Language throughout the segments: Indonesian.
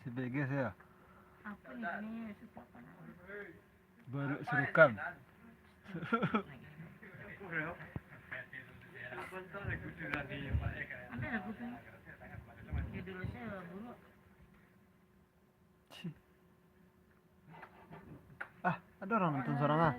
Si Beges ya. Apa ini? Baru serukam. Ada lagu tuh. Judulnya buruk. Ah, ada orang nonton sorangan.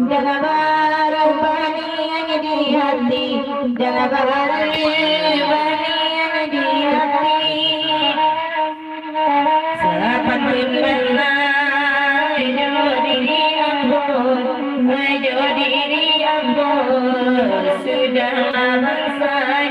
Jangan baru bani yang di hati, jangan baru bani yang di hati. Seperti mana diri ampun, diri ampun sudah selesai.